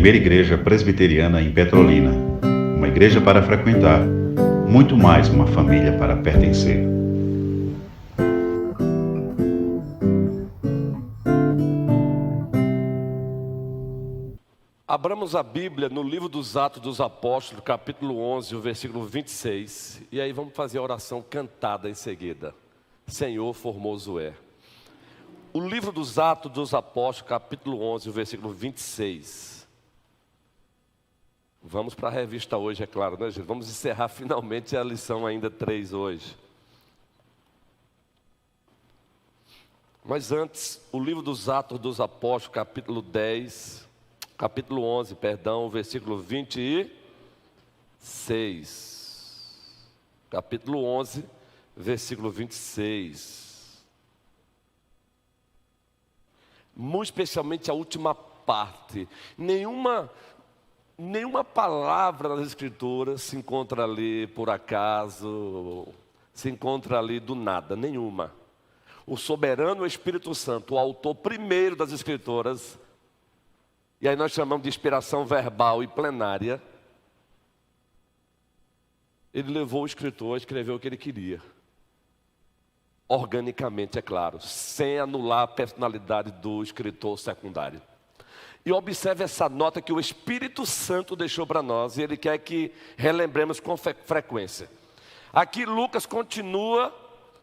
primeira igreja presbiteriana em Petrolina. Uma igreja para frequentar, muito mais uma família para pertencer. Abramos a Bíblia no livro dos Atos dos Apóstolos, capítulo 11, o versículo 26. E aí vamos fazer a oração cantada em seguida. Senhor, formoso é. O livro dos Atos dos Apóstolos, capítulo 11, o versículo 26. Vamos para a revista hoje, é claro, né, gente? Vamos encerrar finalmente a lição ainda 3 hoje. Mas antes, o livro dos Atos dos Apóstolos, capítulo 11, o versículo 26. Capítulo 11, versículo 26. Muito especialmente a última parte. Nenhuma palavra das Escrituras se encontra ali por acaso, se encontra ali do nada, nenhuma. O soberano Espírito Santo, o autor primeiro das Escrituras, e aí nós chamamos de inspiração verbal e plenária, ele levou o escritor a escrever o que ele queria. Organicamente, é claro, sem anular a personalidade do escritor secundário. E observe essa nota que o Espírito Santo deixou para nós, e ele quer que relembremos com frequência. Aqui Lucas continua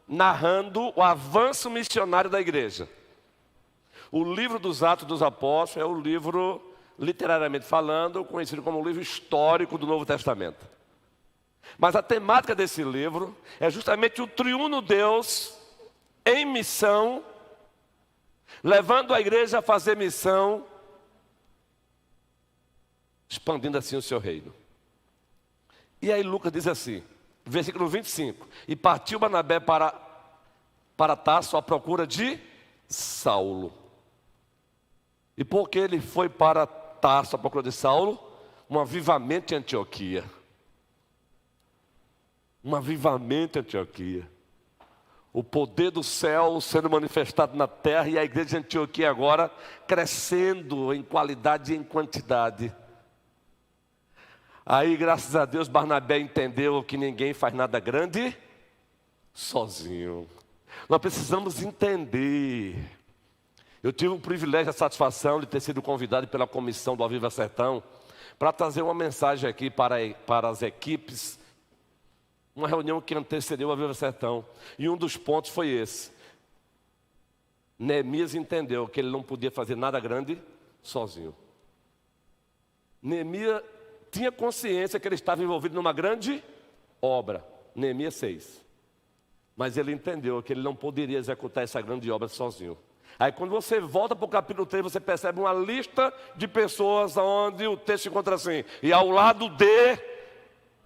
narrando o avanço missionário da igreja. O livro dos Atos dos Apóstolos é o livro, literariamente falando, conhecido como o livro histórico do Novo Testamento. Mas a temática desse livro é justamente o triuno Deus em missão, levando a igreja a fazer missão, expandindo assim o seu reino. E aí Lucas diz assim, versículo 25: E partiu Barnabé para Tarso à procura de Saulo. E por que ele foi para Tarso à procura de Saulo? Um avivamento em Antioquia. Um avivamento em Antioquia. O poder do céu sendo manifestado na terra, e a igreja de Antioquia agora crescendo em qualidade e em quantidade. Aí, graças a Deus, Barnabé entendeu que ninguém faz nada grande sozinho. Nós precisamos entender. Eu tive o privilégio e a satisfação de ter sido convidado pela comissão do Aviva Sertão para trazer uma mensagem aqui para as equipes. Uma reunião que antecedeu o Aviva Sertão. E um dos pontos foi esse. Neemias entendeu que ele não podia fazer nada grande sozinho. Neemias tinha consciência que ele estava envolvido numa grande obra. Neemias 6. Mas ele entendeu que ele não poderia executar essa grande obra sozinho. Aí quando você volta para o capítulo 3, você percebe uma lista de pessoas onde o texto encontra assim: e ao lado de,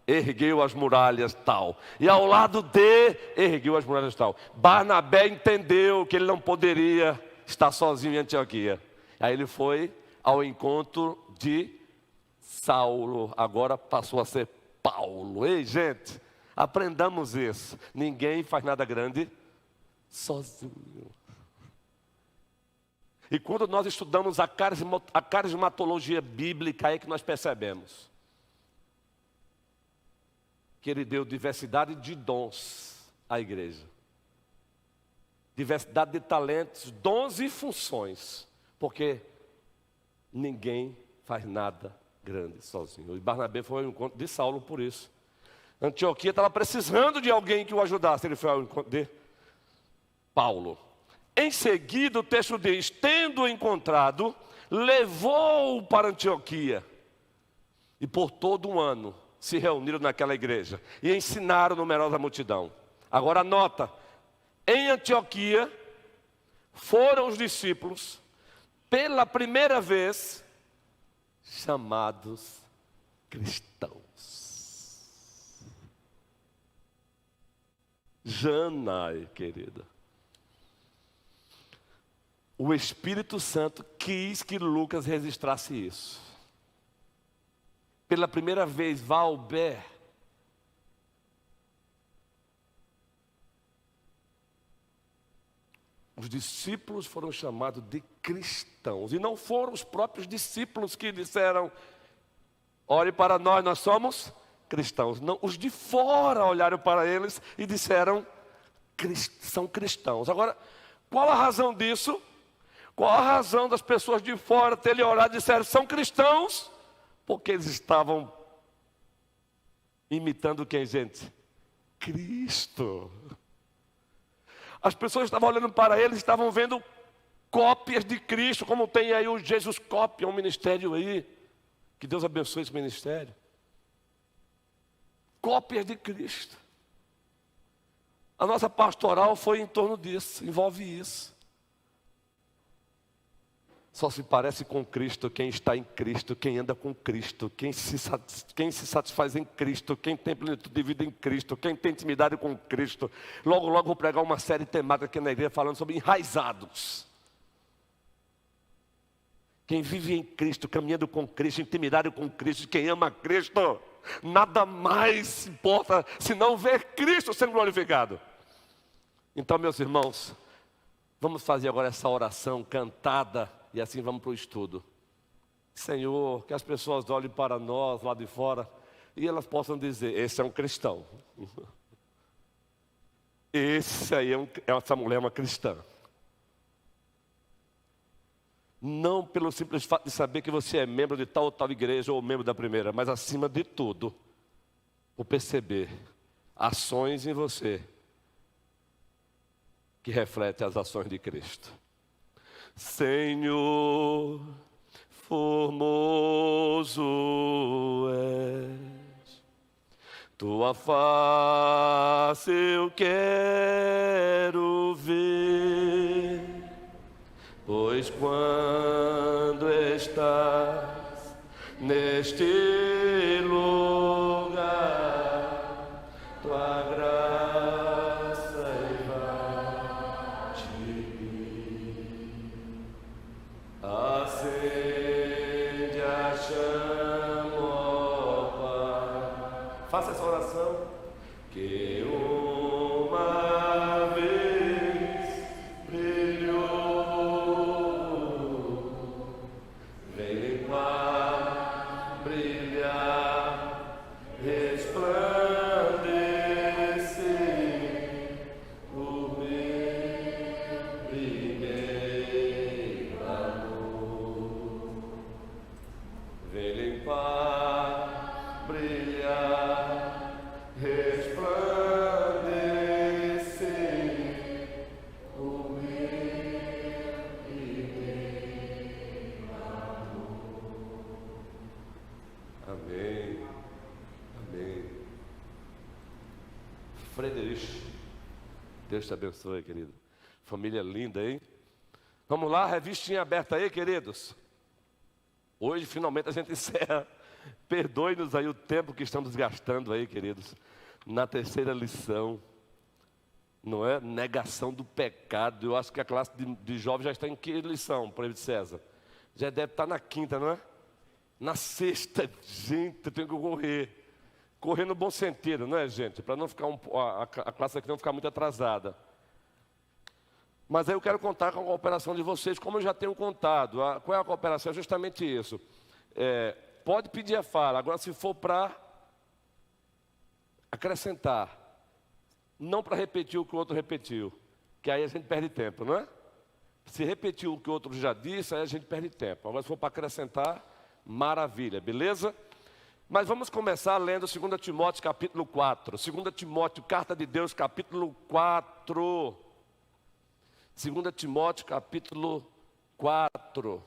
ergueu as muralhas tal. E ao lado de, ergueu as muralhas tal. Barnabé entendeu que ele não poderia estar sozinho em Antioquia. Aí ele foi ao encontro de Saulo, agora passou a ser Paulo. Ei, gente, aprendamos isso. Ninguém faz nada grande sozinho. E quando nós estudamos a carismatologia bíblica, é que nós percebemos que ele deu diversidade de dons à igreja. Diversidade de talentos, dons e funções. Porque ninguém faz nada grande sozinho. E Barnabé foi ao encontro de Saulo por isso. Antioquia estava precisando de alguém que o ajudasse. Ele foi ao encontro de Paulo. Em seguida, o texto diz: tendo-o encontrado, levou-o para Antioquia. E por todo um ano se reuniram naquela igreja e ensinaram numerosa multidão. Agora anota, em Antioquia foram os discípulos pela primeira vez chamados cristãos. Janai, querida. O Espírito Santo quis que Lucas registrasse isso. Pela primeira vez, Valber Os discípulos foram chamados de cristãos. E não foram os próprios discípulos que disseram: ore para nós, nós somos cristãos. Não, os de fora olharam para eles e disseram: são cristãos. Agora, qual a razão disso? Qual a razão das pessoas de fora terem olhado e disseram: são cristãos? Porque eles estavam imitando quem, gente? Cristo. As pessoas estavam olhando para eles, estavam vendo cópias de Cristo, como tem aí o Jesus Cópia, um ministério aí. Que Deus abençoe esse ministério. Cópias de Cristo. A nossa pastoral foi em torno disso, envolve isso. Só se parece com Cristo quem está em Cristo, quem anda com Cristo, quem se satisfaz em Cristo, quem tem plenitude de vida em Cristo, quem tem intimidade com Cristo. Logo, logo vou pregar uma série temática aqui na igreja falando sobre enraizados. Quem vive em Cristo, caminhando com Cristo, intimidade com Cristo, quem ama Cristo, nada mais importa senão ver Cristo sendo glorificado. Então, meus irmãos, vamos fazer agora essa oração cantada e assim vamos para o estudo. Senhor, que as pessoas olhem para nós lá de fora e elas possam dizer: esse é um cristão. Essa mulher é uma cristã. Não pelo simples fato de saber que você é membro de tal ou tal igreja ou membro da primeira, mas acima de tudo, por perceber ações em você que refletem as ações de Cristo. Senhor, formoso és, tua face eu quero ver, pois quando estás neste lugar, tua graça invade, acende a chama, ó Pai. Faça essa oração. Que uma vez brilhou, vem limpar, brilhar, resplandecer o meu primeiro amor. Vem limpar, brilhar, resplandecer o meu primeiro amor. Amém. Amém. Frederic, Deus te abençoe, querido. Família linda, hein? Vamos lá, revistinha aberta aí, queridos. Hoje, finalmente, a gente encerra. Perdoe-nos aí o tempo que estamos gastando aí, queridos, na terceira lição. Não é? Negação do pecado. Eu acho que a classe de jovens já está em que lição, por exemplo, César? Já deve estar na quinta, não é? Na sexta. Gente, eu tenho que correr. Correr no bom sentido, não é, gente? Para não ficar a classe aqui não ficar muito atrasada. Mas aí eu quero contar com a cooperação de vocês, como eu já tenho contado. Qual é a cooperação? É justamente isso. Pode pedir a fala. Agora, se for para acrescentar, não para repetir o que o outro repetiu, que aí a gente perde tempo, não é? Se repetir o que o outro já disse, aí a gente perde tempo. Agora, se for para acrescentar, maravilha, beleza? Mas vamos começar lendo 2 Timóteo capítulo 4. 2 Timóteo, carta de Deus, capítulo 4. 2 Timóteo capítulo 4.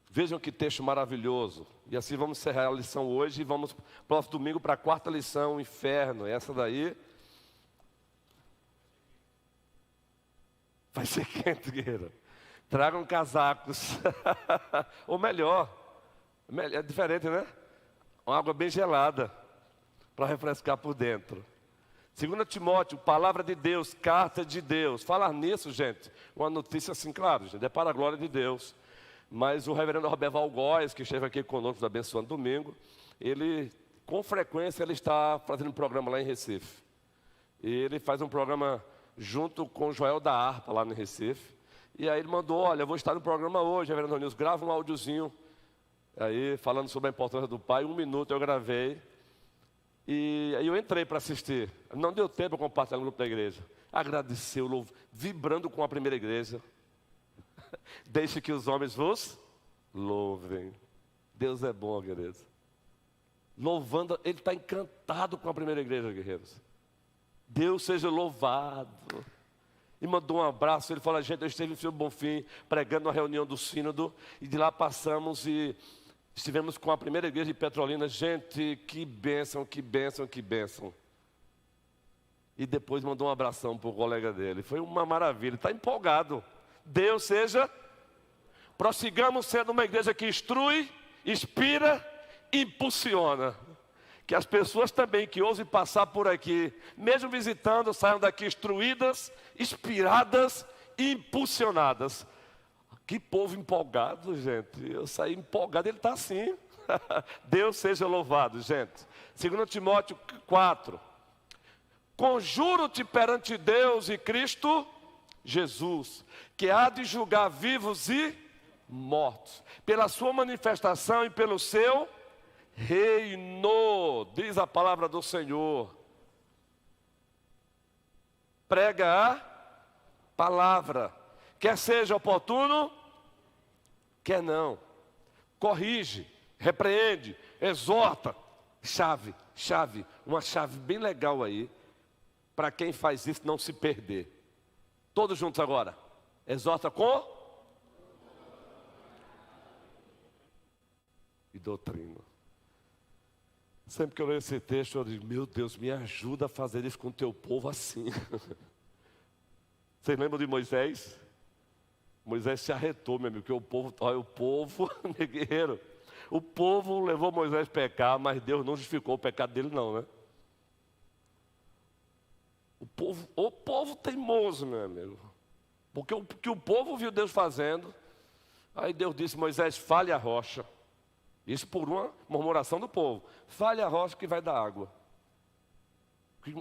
Vejam que texto maravilhoso. E assim vamos encerrar a lição hoje e vamos próximo domingo para a quarta lição, o inferno. Essa daí vai ser quente, guerreiro. Tragam casacos. Ou melhor, é diferente, né? Uma água bem gelada para refrescar por dentro. 2 Timóteo, palavra de Deus, carta de Deus. Falar nisso, gente, uma notícia assim, claro, gente, é para a glória de Deus. Mas o reverendo Roberval Góes, que esteve aqui conosco nos abençoando domingo, ele, com frequência, ele está fazendo um programa lá em Recife. E ele faz um programa junto com o Joel da Harpa, lá no Recife. E aí ele mandou, olha, eu vou estar no programa hoje, reverendo Nilson, grava um áudiozinho. Aí, falando sobre a importância do pai, 1 minuto eu gravei. E aí eu entrei para assistir. Não deu tempo para compartilhar no grupo da igreja. Agradeceu, vibrando com a primeira igreja. Deixe que os homens vos louvem. Deus é bom, guerreiros. Louvando, ele está encantado com a primeira igreja, guerreiros. Deus seja louvado. E mandou um abraço, ele falou, gente, eu esteve em Senhor Bonfim, pregando na reunião do sínodo, e de lá passamos e estivemos com a primeira igreja de Petrolina. Gente, que bênção, que bênção, que bênção. E depois mandou um abração para o colega dele. Foi uma maravilha, está empolgado. Deus seja, prossigamos sendo uma igreja que instrui, inspira, impulsiona. Que as pessoas também que ousem passar por aqui, mesmo visitando, saiam daqui instruídas, inspiradas e impulsionadas. Que povo empolgado, gente. Eu saí empolgado, ele está assim. Deus seja louvado, gente. 2 Timóteo 4. Conjuro-te perante Deus e Cristo Jesus, que há de julgar vivos e mortos, pela sua manifestação e pelo seu reino, diz a palavra do Senhor. Prega a palavra, quer seja oportuno, quer não. Corrige, repreende, exorta. Chave, uma chave bem legal aí, para quem faz isso não se perder. Todos juntos agora. Exorta com e doutrina. Sempre que eu leio esse texto, eu digo, meu Deus, me ajuda a fazer isso com o teu povo assim. Vocês lembram de Moisés? Moisés se arretou, meu amigo, porque o povo, meu guerreiro, o povo levou Moisés a pecar, mas Deus não justificou o pecado dele não, né? O povo teimoso, meu amigo. Porque o povo viu Deus fazendo. Aí Deus disse, Moisés, fale a rocha. Isso por uma murmuração do povo. Fale a rocha que vai dar água.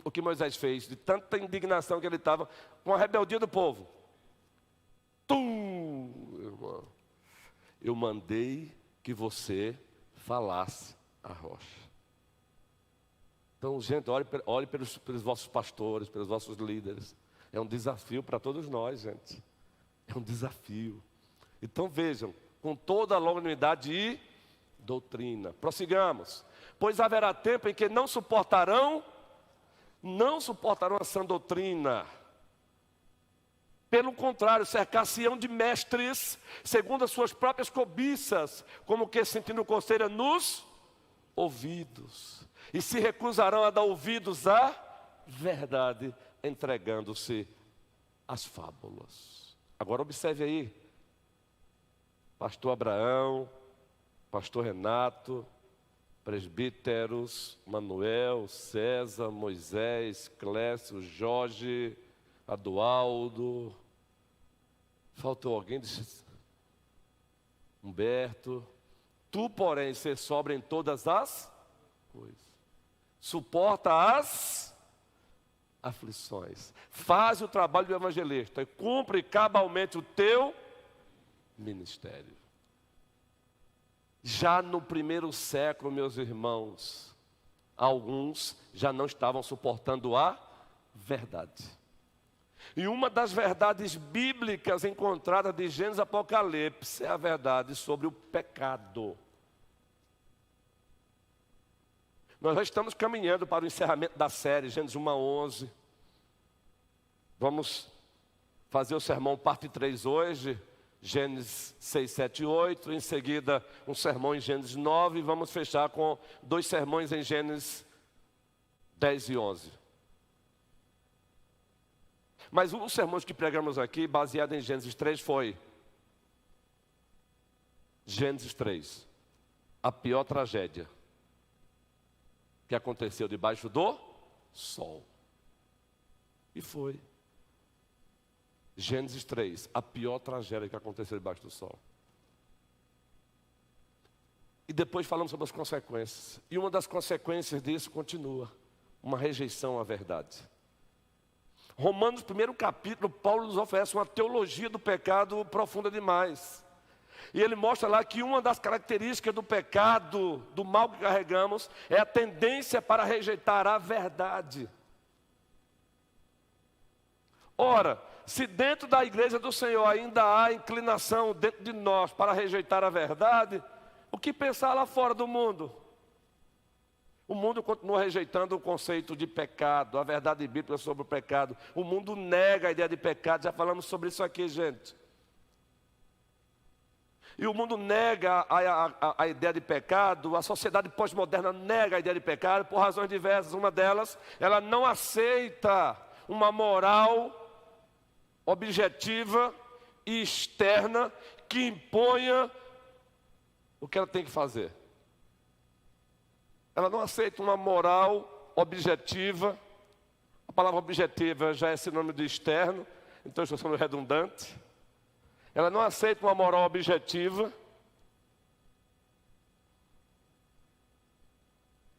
O que Moisés fez, de tanta indignação que ele estava, com a rebeldia do povo. Irmão, eu mandei que você falasse a rocha. Então, gente, olhe pelos vossos pastores, pelos vossos líderes. É um desafio para todos nós, gente. É um desafio. Então, vejam, com toda a longanimidade e doutrina. Prossigamos. Pois haverá tempo em que não suportarão a sã doutrina. Pelo contrário, cercar-se-ão de mestres, segundo as suas próprias cobiças, como que sentindo coceira nos ouvidos. E se recusarão a dar ouvidos à verdade, entregando-se às fábulas. Agora observe aí, pastor Abraão, pastor Renato, presbíteros, Manuel, César, Moisés, Clécio, Jorge, Adualdo, faltou alguém? Humberto. Tu, porém, ser sobra em todas as coisas. Suporta as aflições. Faz o trabalho do evangelista e cumpre cabalmente o teu ministério. Já no primeiro século, meus irmãos, alguns já não estavam suportando a verdade. E uma das verdades bíblicas encontradas de Gênesis e Apocalipse é a verdade sobre o pecado. Nós já estamos caminhando para o encerramento da série, Gênesis 1 a 11. Vamos fazer o sermão parte 3 hoje, Gênesis 6, 7 e 8. Em seguida, um sermão em Gênesis 9. E vamos fechar com 2 sermões em Gênesis 10 e 11. Mas os sermões que pregamos aqui, baseado em Gênesis 3, foi Gênesis 3, a pior tragédia que aconteceu debaixo do sol. E foi Gênesis 3, a pior tragédia que aconteceu debaixo do sol. E depois falamos sobre as consequências. E uma das consequências disso continua: uma rejeição à verdade. Romanos, primeiro capítulo, Paulo nos oferece uma teologia do pecado profunda demais. E ele mostra lá que uma das características do pecado, do mal que carregamos, é a tendência para rejeitar a verdade. Ora, se dentro da igreja do Senhor ainda há inclinação dentro de nós para rejeitar a verdade, o que pensar lá fora do mundo? O mundo continua rejeitando o conceito de pecado, a verdade bíblica sobre o pecado. O mundo nega a ideia de pecado, já falamos sobre isso aqui, gente. E o mundo nega a ideia de pecado, a sociedade pós-moderna nega a ideia de pecado por razões diversas. Uma delas, ela não aceita uma moral objetiva e externa que imponha o que ela tem que fazer. Ela não aceita uma moral objetiva. A palavra objetiva já é sinônimo de externo, então estou sendo redundante. Ela não aceita uma moral objetiva.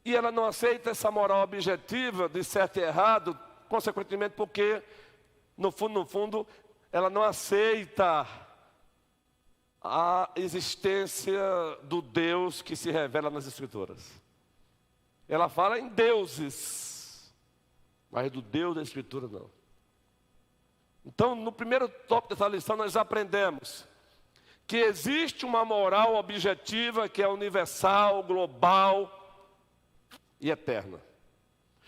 E ela não aceita essa moral objetiva de certo e errado, consequentemente porque, no fundo, ela não aceita a existência do Deus que se revela nas Escrituras. Ela fala em deuses, mas do Deus da Escritura não. Então, no primeiro tópico dessa lição, nós aprendemos que existe uma moral objetiva que é universal, global e eterna.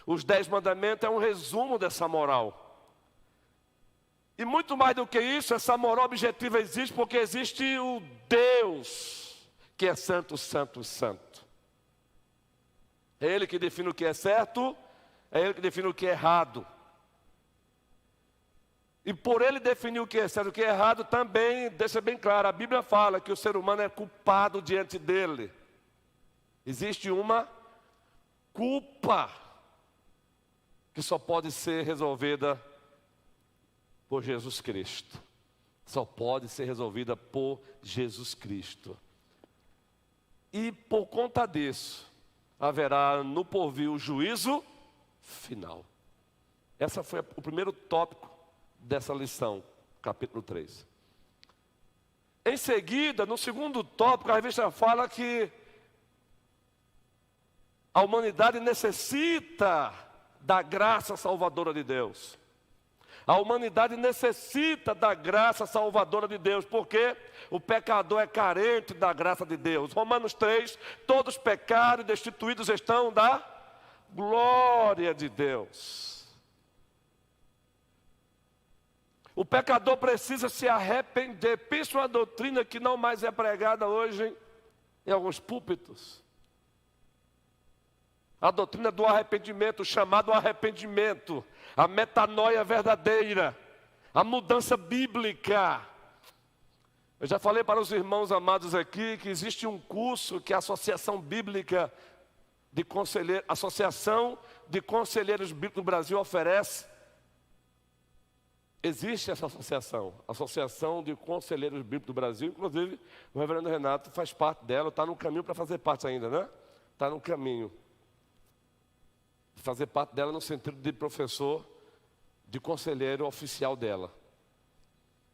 Os 10 mandamentos é um resumo dessa moral. E muito mais do que isso, essa moral objetiva existe porque existe o Deus que é santo, santo, santo. É Ele que define o que é certo, é Ele que define o que é errado. E por Ele definir o que é certo e o que é errado, também deixa bem claro, a Bíblia fala que o ser humano é culpado diante dEle. Existe uma culpa que só pode ser resolvida por Jesus Cristo. Só pode ser resolvida por Jesus Cristo. E por conta disso, haverá no porvir o juízo final. Esse foi o primeiro tópico dessa lição, capítulo 3. Em seguida, no segundo tópico, a revista fala que a humanidade necessita da graça salvadora de Deus. A humanidade necessita da graça salvadora de Deus, porque o pecador é carente da graça de Deus. Romanos 3, todos pecaram e destituídos estão da glória de Deus. O pecador precisa se arrepender. Pensa uma doutrina que não mais é pregada hoje em alguns púlpitos. A doutrina do arrependimento, o chamado arrependimento, a metanoia verdadeira, a mudança bíblica. Eu já falei para os irmãos amados aqui que existe um curso que a Associação Bíblica de Conselheiros, Associação de Conselheiros Bíblicos do Brasil oferece. Existe essa associação, Associação de Conselheiros Bíblicos do Brasil, inclusive o reverendo Renato faz parte dela, está no caminho para fazer parte ainda, né? Está no caminho. Fazer parte dela no sentido de professor, de conselheiro oficial dela.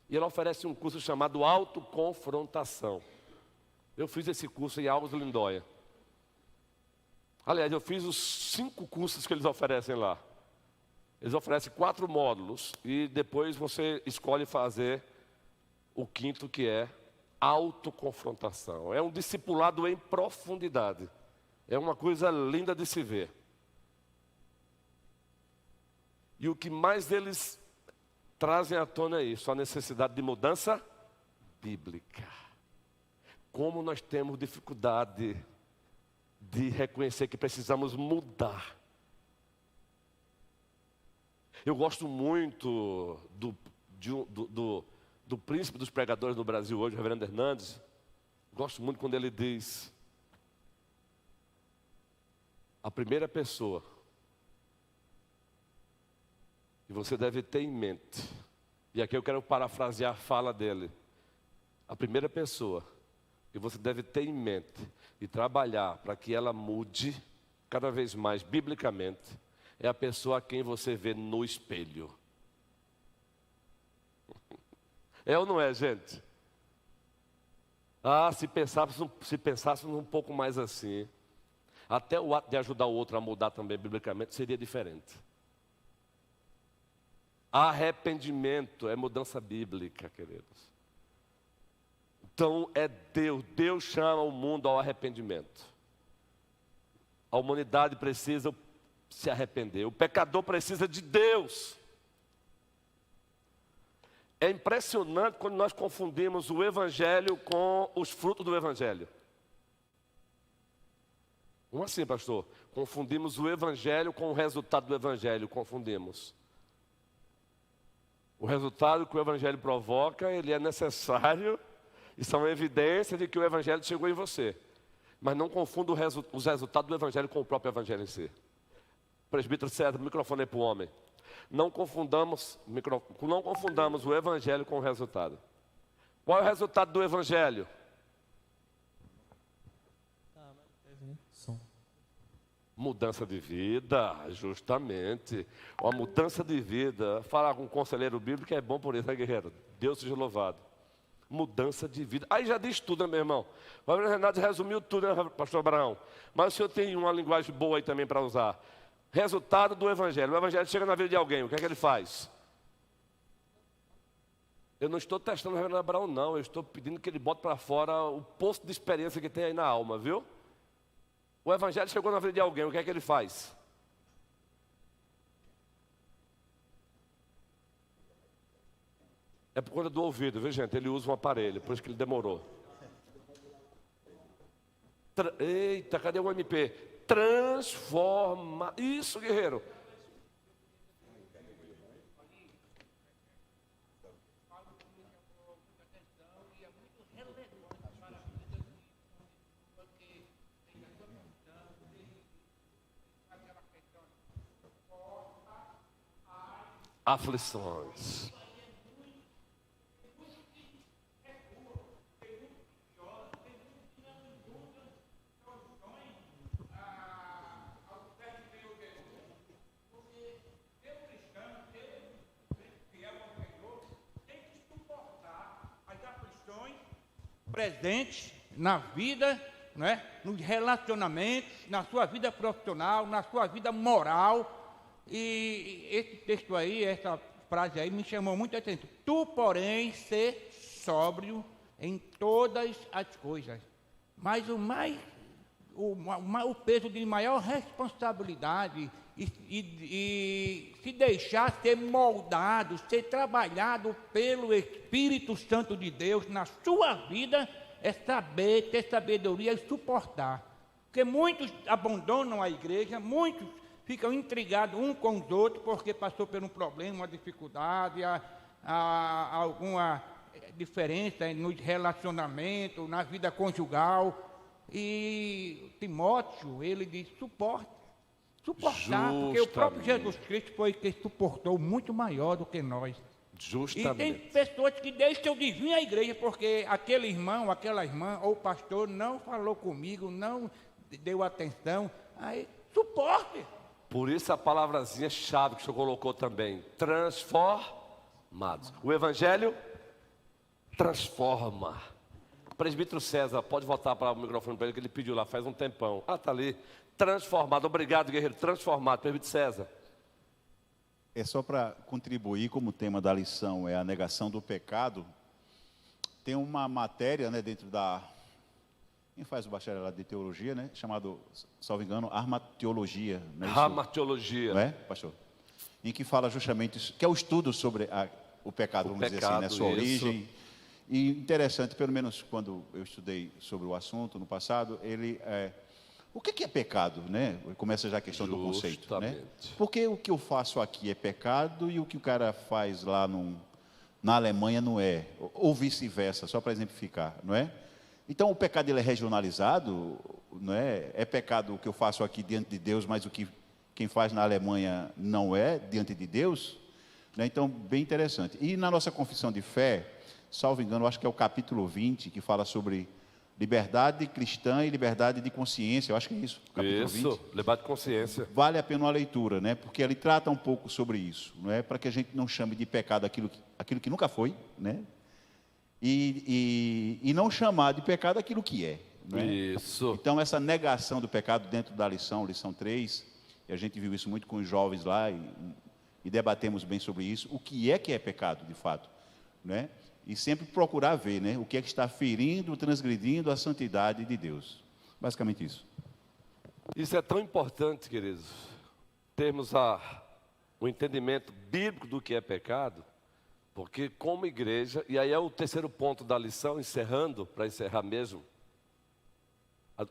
E ela oferece um curso chamado Autoconfrontação. Eu fiz esse curso em Alves Lindóia. Aliás, eu fiz os 5 cursos que eles oferecem lá. Eles oferecem 4 módulos e depois você escolhe fazer o 5º, que é autoconfrontação. É um discipulado em profundidade. É uma coisa linda de se ver. E o que mais eles trazem à tona é isso, a necessidade de mudança bíblica. Como nós temos dificuldade de reconhecer que precisamos mudar. Eu gosto muito do príncipe dos pregadores do Brasil hoje, o reverendo Hernandes. Gosto muito quando ele diz: a primeira pessoa que você deve ter em mente, e aqui eu quero parafrasear a fala dele, a primeira pessoa que você deve ter em mente e trabalhar para que ela mude cada vez mais biblicamente, é a pessoa a quem você vê no espelho. É ou não é, gente? Ah, se pensássemos um pouco mais assim, até o ato de ajudar o outro a mudar também biblicamente seria diferente. Arrependimento é mudança bíblica, queridos. Então é Deus chama o mundo ao arrependimento. A humanidade precisa se arrepender, o pecador precisa de Deus. É impressionante quando nós confundimos o Evangelho com os frutos do Evangelho. Como assim, pastor? Confundimos o Evangelho com o resultado do Evangelho, confundimos. O resultado que o Evangelho provoca, ele é necessário e são evidências de que o Evangelho chegou em você. Mas não confunda os resultados do Evangelho com o próprio Evangelho em si. Presbítero César, o microfone é para o homem. Não confundamos o Evangelho com o resultado. Qual é o resultado do Evangelho? Mudança de vida, justamente. Uma mudança de vida. Falar com um conselheiro bíblico é bom por isso, né, guerreiro? Deus seja louvado. Mudança de vida. Aí já diz tudo, né, meu irmão? O Reverendo Renato resumiu tudo, né, pastor Abraão? Mas o senhor tem uma linguagem boa aí também para usar. Resultado do Evangelho. O Evangelho chega na vida de alguém, o que é que ele faz? Eu não estou testando o Reverendo Abraão, não. Eu estou pedindo que ele bote para fora o poço de experiência que tem aí na alma, viu? O Evangelho chegou na vida de alguém, o que é que ele faz? É por conta do ouvido, viu, gente? Ele usa um aparelho, por isso que ele demorou. Eita, cadê o MP? Transforma. Isso, guerreiro. Aflições. Presente na vida, né? Nos relacionamentos, na sua vida profissional, na sua vida moral. E esse texto aí, essa frase aí me chamou muito a atenção. Tu, porém, ser sóbrio em todas as coisas. Mas o peso de maior responsabilidade e se deixar ser moldado, ser trabalhado pelo Espírito Santo de Deus na sua vida, é saber, ter sabedoria e suportar. Porque muitos abandonam a igreja, muitos ficam intrigados uns com os outros porque passou por um problema, uma dificuldade, alguma diferença nos relacionamentos, na vida conjugal. E Timóteo, ele diz, suportar, porque o próprio Jesus Cristo foi quem suportou muito maior do que nós. Justamente. E tem pessoas que deixam de vir à igreja porque aquele irmão, aquela irmã ou pastor não falou comigo, não deu atenção. Aí, suporte. Por isso a palavrazinha chave que o senhor colocou também, transformados. O Evangelho transforma. Presbítero César, pode voltar para o microfone para ele, que ele pediu lá faz um tempão. Ah, está ali. Transformado. Obrigado, guerreiro. Transformado. Presbítero César. É só para contribuir, como o tema da lição é a negação do pecado. Tem uma matéria, né, dentro da... Quem faz o bacharelado de teologia, né? Chamado, salvo engano, armateologia. Armateologia. Não é, pastor? Em que fala justamente, que é o estudo sobre o pecado, vamos dizer assim, né? Sua origem. E interessante, pelo menos quando eu estudei sobre o assunto no passado, o que é pecado, né? Começa já a questão do conceito, né? Porque o que eu faço aqui é pecado e o que o cara faz lá na Alemanha não é, ou vice-versa, só para exemplificar, não é? Então o pecado ele é regionalizado, não é? É pecado o que eu faço aqui diante de Deus, mas o que quem faz na Alemanha não é diante de Deus, né? Então bem interessante. E na nossa confissão de fé, salvo engano, acho que é o capítulo 20, que fala sobre Liberdade cristã e liberdade de consciência, eu acho que é isso. Capítulo 20. Isso, liberdade de consciência. Vale a pena uma leitura, né? Porque ele trata um pouco sobre isso, não é? Para que a gente não chame de pecado aquilo que nunca foi, né? E não chamar de pecado aquilo que é. Não é? Isso. Então, essa negação do pecado dentro da lição 3, e a gente viu isso muito com os jovens lá, e debatemos bem sobre isso, o que é pecado, de fato, né? E sempre procurar ver, né, o que é que está ferindo, transgredindo a santidade de Deus. Basicamente isso. Isso é tão importante, queridos, termos o entendimento bíblico do que é pecado, porque como igreja, e aí é o terceiro ponto da lição, encerrando, para encerrar mesmo,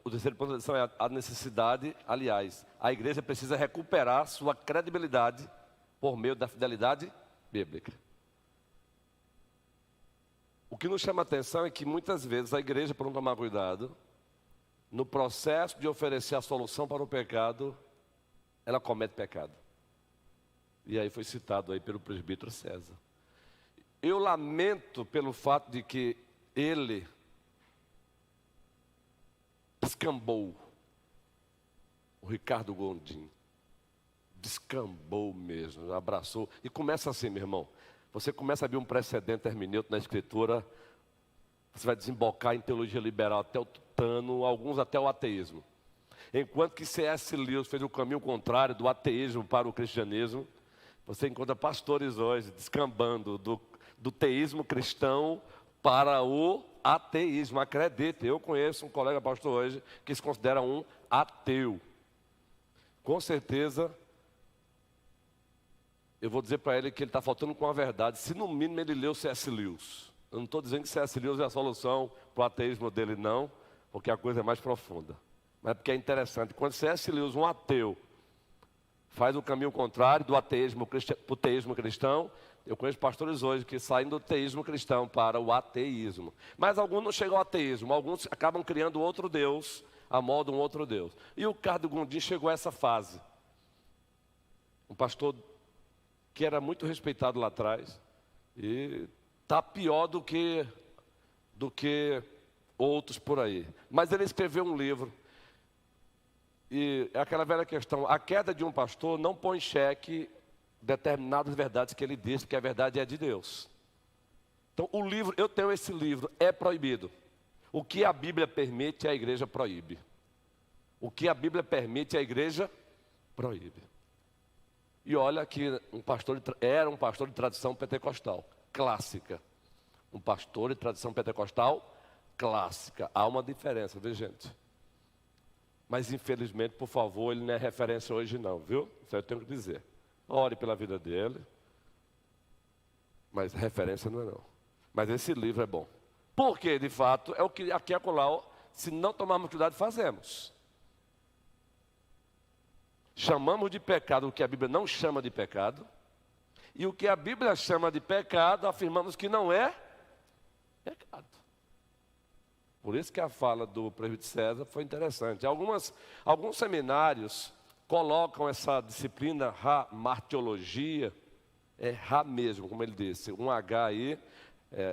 o terceiro ponto da lição é a necessidade, aliás, a igreja precisa recuperar sua credibilidade por meio da fidelidade bíblica. O que nos chama a atenção é que muitas vezes a igreja, por não tomar cuidado, no processo de oferecer a solução para o pecado, ela comete pecado. E aí foi citado aí pelo presbítero César. Eu lamento pelo fato de que ele descambou, o Ricardo Gondim, descambou mesmo, abraçou, e começa assim, meu irmão. Você começa a ver um precedente hermenêutico na Escritura, você vai desembocar em teologia liberal até o tutano, alguns até o ateísmo. Enquanto que C.S. Lewis fez o caminho contrário do ateísmo para o cristianismo, você encontra pastores hoje descambando do teísmo cristão para o ateísmo. Acredite, eu conheço um colega pastor hoje que se considera um ateu. Com certeza, eu vou dizer para ele que ele está faltando com a verdade, se no mínimo ele leu C.S. Lewis. Eu não estou dizendo que C.S. Lewis é a solução para o ateísmo dele, não, porque a coisa é mais profunda. Mas porque é interessante, quando C.S. Lewis, um ateu, faz o caminho contrário do ateísmo para o teísmo cristão, eu conheço pastores hoje que saem do teísmo cristão para o ateísmo. Mas alguns não chegam ao ateísmo, alguns acabam criando outro Deus, a modo um outro Deus. E o Ricardo Gondim chegou a essa fase. Um pastor que era muito respeitado lá atrás, e está pior do que outros por aí. Mas ele escreveu um livro, e é aquela velha questão, a queda de um pastor não põe em xeque determinadas verdades que ele diz, porque a verdade é de Deus. Então o livro, eu tenho esse livro, é proibido. O que a Bíblia permite, a igreja proíbe. O que a Bíblia permite, a igreja proíbe. E olha que era um pastor de tradição pentecostal, clássica. Um pastor de tradição pentecostal clássica. Há uma diferença, viu, gente? Mas infelizmente, por favor, ele não é referência hoje não, viu? Isso eu tenho que dizer. Ore pela vida dele. Mas referência não é não. Mas esse livro é bom. Porque, de fato, é o que aqui e acolá, se não tomarmos cuidado, fazemos. Chamamos de pecado o que a Bíblia não chama de pecado. E o que a Bíblia chama de pecado, afirmamos que não é pecado. Por isso que a fala do presbítero César foi interessante. Alguns seminários colocam essa disciplina martiologia, mesmo, como ele disse, um H aí,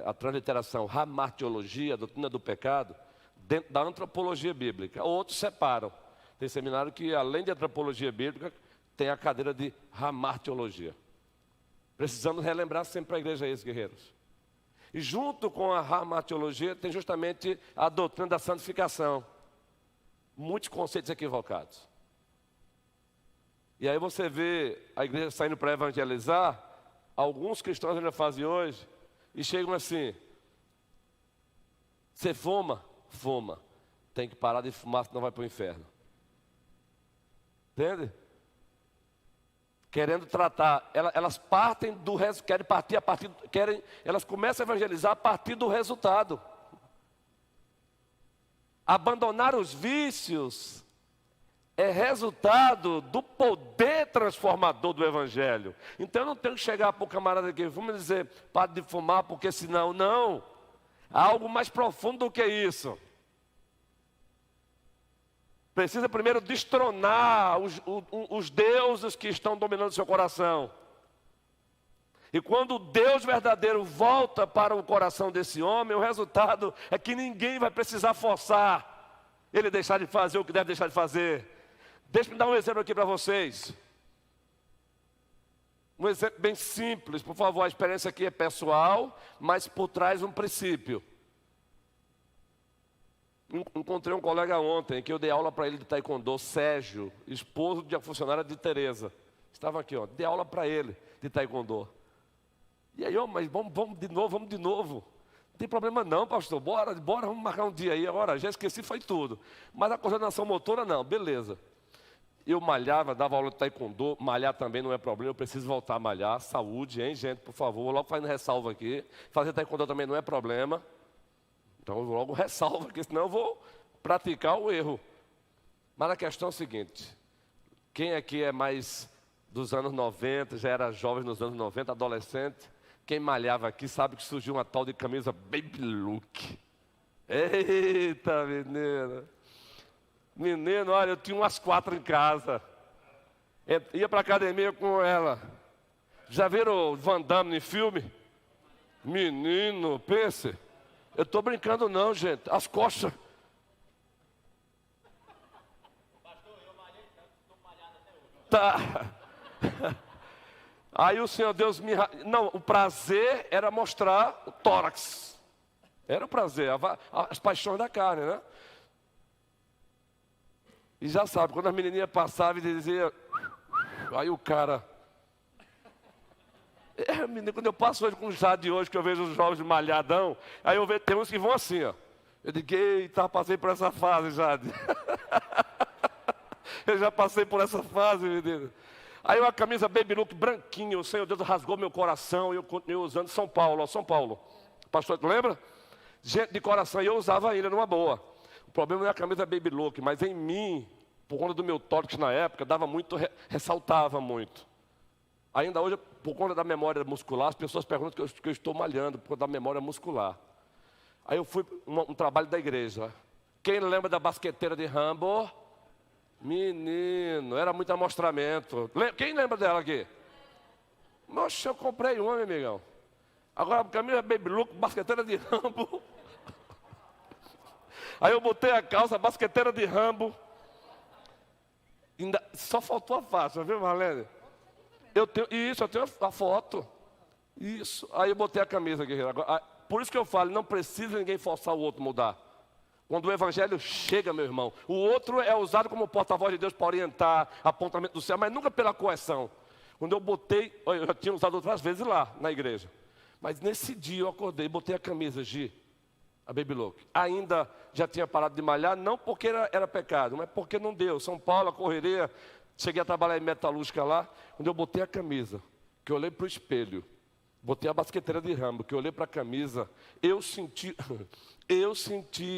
a transliteração martiologia, a doutrina do pecado, dentro da antropologia bíblica. Outros separam. Tem seminário que, além de antropologia bíblica, tem a cadeira de hamartiologia. Precisamos relembrar sempre a igreja isso, guerreiros. E junto com a hamartiologia tem justamente a doutrina da santificação. Muitos conceitos equivocados. E aí você vê a igreja saindo para evangelizar, alguns cristãos ainda fazem hoje, e chegam assim: você fuma? Fuma. Tem que parar de fumar, senão vai para o inferno. Entende? Querendo tratar, elas partem do resultado, elas começam a evangelizar a partir do resultado. Abandonar os vícios é resultado do poder transformador do Evangelho. Então eu não tenho que chegar para o camarada que fuma e dizer, pare de fumar, porque senão, não. Há algo mais profundo do que isso. Precisa primeiro destronar os deuses que estão dominando seu coração. E quando o Deus verdadeiro volta para o coração desse homem, o resultado é que ninguém vai precisar forçar ele deixar de fazer o que deve deixar de fazer. Deixa eu dar um exemplo aqui para vocês. Um exemplo bem simples, por favor. A experiência aqui é pessoal, mas por trás um princípio. Encontrei um colega ontem, que eu dei aula para ele de taekwondo, Sérgio, esposo de uma funcionária de Tereza. Estava aqui, dei aula para ele de taekwondo. E aí, mas vamos de novo. Não tem problema não, pastor, bora, vamos marcar um dia aí. Agora, já esqueci, foi tudo. Mas a coordenação motora não, beleza. Eu malhava, dava aula de taekwondo, malhar também não é problema, eu preciso voltar a malhar. Saúde, hein, gente, por favor, logo fazendo ressalva aqui. Fazer taekwondo também não é problema. Então eu logo ressalvo aqui, senão eu vou praticar o erro. Mas a questão é o seguinte, quem aqui é mais dos anos 90, já era jovem nos anos 90, adolescente, quem malhava aqui sabe que surgiu uma tal de camisa Baby Look. Eita, menina. Menino, olha, eu tinha umas 4 em casa. Ia para academia com ela. Já viram o Van Damme em filme? Menino, pense. Eu estou brincando não, gente. As costas. Pastor, eu malhei tanto, estou malhado até hoje. Tá. Aí o Senhor Deus me... Não, o prazer era mostrar o tórax. Era o prazer, as paixões da carne, né? E já sabe, quando a menininha passava e dizia... Aí o cara... menino, quando eu passo hoje com o Jade hoje, que eu vejo os jovens malhadão, aí eu vejo, tem uns que vão assim, ó. Eu digo, eita, passei por essa fase, Jade. Eu já passei por essa fase, menino. Aí uma camisa Baby Look branquinha, o Senhor Deus rasgou meu coração, e eu continuei usando São Paulo, ó, São Paulo. Pastor, tu lembra? Gente de coração, e eu usava ainda numa boa. O problema não é a camisa Baby Look, mas em mim, por conta do meu tórax na época, dava muito, ressaltava muito. Ainda hoje, por conta da memória muscular, as pessoas perguntam que eu estou malhando, por conta da memória muscular. Aí eu fui um trabalho da igreja. Quem lembra da basqueteira de Rambo? Menino, era muito amostramento. Quem lembra dela aqui? Nossa, eu comprei uma, meu amigão. Agora, a camisa Baby Look, basqueteira de Rambo. Aí eu botei a calça, basqueteira de Rambo. Só faltou a faixa, viu, Marlene? Eu tenho a foto. Isso. Aí eu botei a camisa, guerreiro. Por isso que eu falo, não precisa ninguém forçar o outro a mudar. Quando o evangelho chega, meu irmão, o outro é usado como porta-voz de Deus para orientar, apontamento do céu, mas nunca pela coerção. Quando eu botei, eu já tinha usado outras vezes lá, na igreja. Mas nesse dia eu acordei, botei a camisa, a Baby Look. Ainda já tinha parado de malhar, não porque era pecado, mas porque não deu. São Paulo, a correria, cheguei a trabalhar em metalúrgica lá. Quando eu botei a camisa, que eu olhei para o espelho, botei a basqueteira de Rambo, que eu olhei para a camisa, eu senti